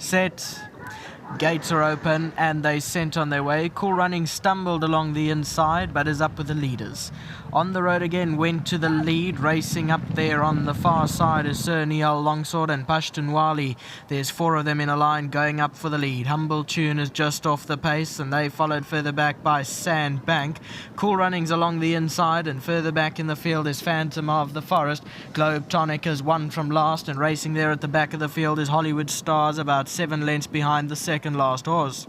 set. Gates are open and they sent on their way. Cool Running stumbled along the inside but is up with the leaders. On the road again, went to the lead. Racing up there on the far side is Sir Nihal Longsword and Pashtunwali. There's 4 of them in a line going up for the lead. Humble Tune is just off the pace and they followed further back by Sandbank. Cool Running's along the inside and further back in the field is Phantom of the Forest. Globetonic has won from last and racing there at the back of the field is Hollywood Stars, about 7 lengths behind the second last horse.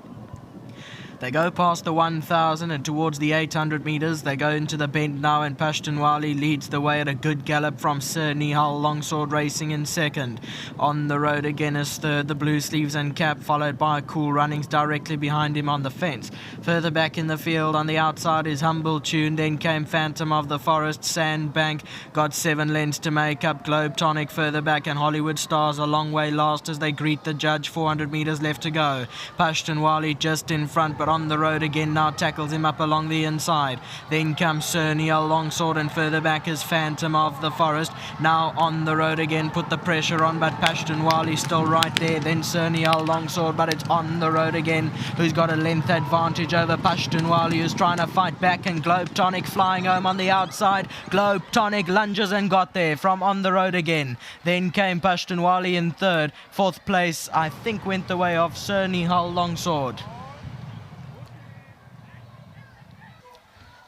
They go past the 1,000 and towards the 800 metres. They go into the bend now and Pashtunwali leads the way at a good gallop from Sir Nihal Longsword racing in second. On the road again is third, the Blue Sleeves and Cap, followed by Cool Runnings directly behind him on the fence. Further back in the field on the outside is Humble Tune. Then came Phantom of the Forest. Sandbank got 7 lengths to make up. Globetonic further back and Hollywood Stars a long way last as they greet the judge. 400 metres left to go. Pashtunwali just in front, but on the road again now tackles him up along the inside. Then comes Sir Nihal Longsword and further back is Phantom of the Forest. Now on the road again, put the pressure on, but Pashtunwali still right there. Then Sir Nihal Longsword, but it's on the road again, who's got a length advantage over Pashtunwali, who's trying to fight back, and Globetonic flying home on the outside. Globetonic lunges and got there from on the road again. Then came Pashtunwali in third. Fourth place, I think, went the way of Sir Nihal Longsword.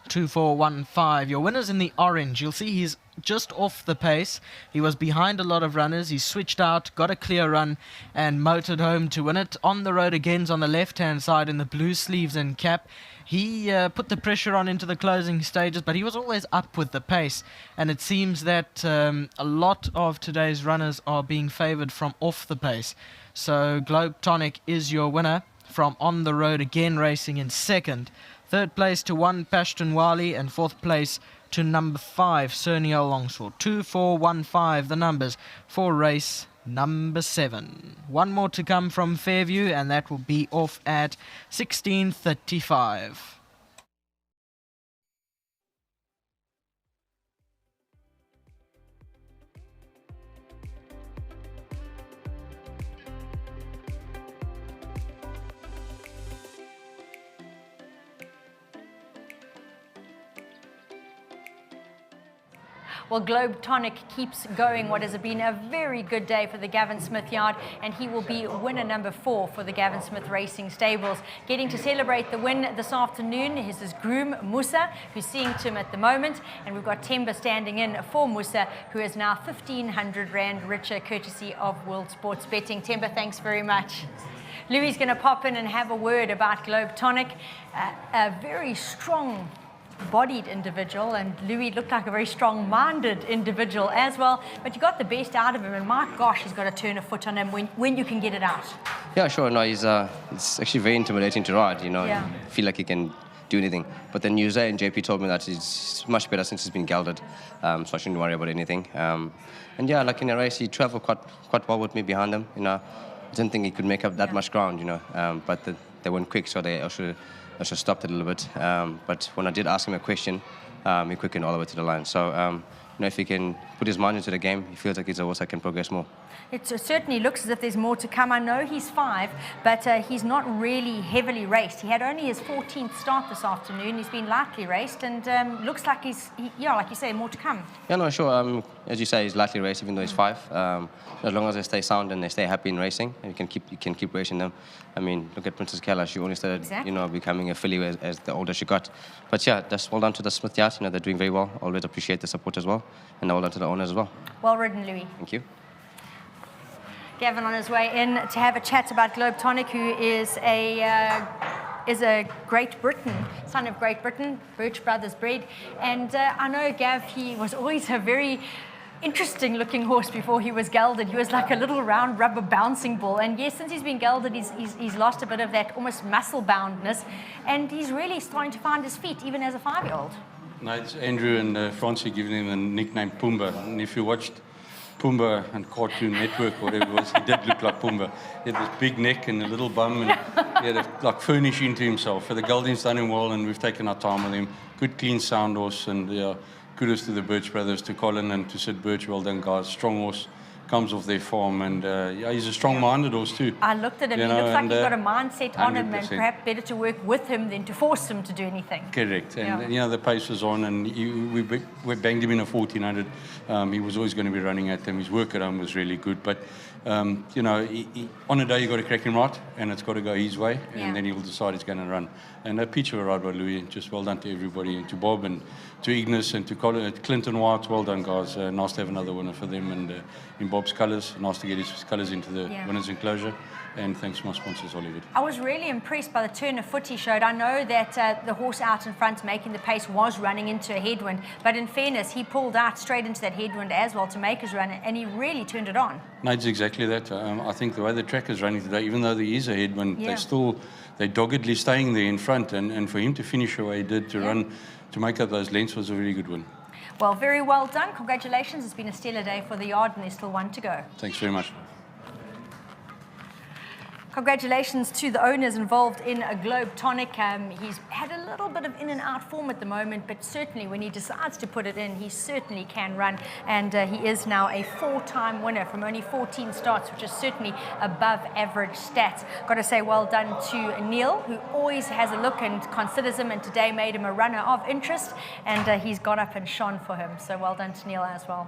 2-4-1-5. Your winner's in the orange. You'll see he's just off the pace. He was behind a lot of runners. He switched out, got a clear run and motored home to win it. On the road again's on the left-hand side in the Blue Sleeves and Cap. He put the pressure on into the closing stages, but he was always up with the pace. And it seems that a lot of today's runners are being favoured from off the pace. So Globetonic is your winner from on the road again, racing in second. Third place to 1 Pashtunwali and fourth place to number 5 Sir Nihal Longsword. 2-4-1-5 the numbers for race number 7. One more to come from Fairview and that will be off at 16:35. Well, Globetonic keeps going what has been a very good day for the Gavin Smith yard, and he will be winner number 4 for the Gavin Smith Racing Stables. Getting to celebrate the win this afternoon is his groom, Musa, who's seeing to him at the moment, and we've got Temba standing in for Musa, who is now 1,500 Rand richer, courtesy of World Sports Betting. Temba, thanks very much. Louis is going to pop in and have a word about Globetonic, a very strong bodied individual, and Louis looked like a very strong-minded individual as well, but you got the best out of him, and my gosh, he's got to turn a foot on him when you can get it out. Yeah, sure. No, he's it's actually very intimidating to ride, you know. Yeah. You feel like he can do anything. But then Jose and JP told me that he's much better since he's been gelded, so I shouldn't worry about anything. And yeah, like in a race, he traveled quite well with me behind him, you know. I didn't think he could make up that much ground, you know, but they went quick, so I should stopped it a little bit. But when I did ask him a question, he quickened all the way to the line. So, you know, if he can put his mind into the game, he feels like he's a horse that can progress more. It certainly looks as if there's more to come. I know he's 5, but he's not really heavily raced. He had only his 14th start this afternoon. He's been lightly raced, and looks like yeah, like you say, more to come. Yeah, no, sure. As you say, he's lightly raced, even though he's 5. As long as they stay sound and they stay happy in racing, and you can keep racing them. I mean, look at Princess Kala. She only started, exactly, you know, becoming a filly as the older she got. But yeah, just well done to the Smith yard. You know, they're doing very well. Always appreciate the support as well, and well done to the owners as well. Well ridden, Louis. Thank you. Gavin on his way in to have a chat about Globetonic, who is a Great Britain, son of Great Britain, Birch Brothers bred. And I know, Gav, he was always a very interesting looking horse before he was gelded. He was like a little round rubber bouncing ball. And yes, since he's been gelded, he's lost a bit of that almost muscle boundness. And he's really starting to find his feet, even as a 5-year-old. No, it's Andrew and Francie giving him the nickname Pumbaa. And if you watched Pumbaa and Cartoon Network, whatever it was, he did look like Pumbaa. He had this big neck and a little bum, and he had like furnish into himself. For the gelding's done him well, and we've taken our time with him. Good, clean, sound horse, and yeah, kudos to the Birch brothers, to Colin and to Sid Birch. Well done, guys. Strong horse, comes off their farm, and yeah, he's a strong-minded horse too. I looked at him. You He know, looks like and, he's got a mindset on him, and 100%. perhaps better to work with him than to force him to do anything. Correct, and Yeah. you know the pace was on, and we banged him in a 1400. He was always going to be running at them. His work at home was really good, but you know, on a day you got to crack him right, and it's got to go his way, and Yeah. then he'll decide he's going to run. And a peach of a ride by Louis. Just well done to everybody, and to Bob, and to Ignis, and to Clinton White. Well done, guys. Nice to have another winner for them, and in Bob's colours. Nice to get his colours into the Yeah. winners' enclosure. And thanks to my sponsors, Hollywood. I was really impressed by the turn of foot he showed. I know that the horse out in front making the pace was running into a headwind, but in fairness, he pulled out straight into that headwind as well to make his run, and he really turned it on. No, it's exactly that. I think the way the track is running today, even though there is a headwind, Yeah. they're doggedly staying there in front, and for him to finish the way he did, to Yeah. run, to make up those lengths was a really good win. Well, very well done. Congratulations. It's been a stellar day for the yard, and there's still one to go. Thanks very much. Congratulations to the owners involved in a Globetonic. He's had a little bit of in and out form at the moment, but certainly when he decides to put it in, he certainly can run. And he is now a 4-time winner from only 14 starts, which is certainly above average stats. Got to say well done to Neil, who always has a look and considers him, and today made him a runner of interest. And he's got up and shone for him. So well done to Neil as well.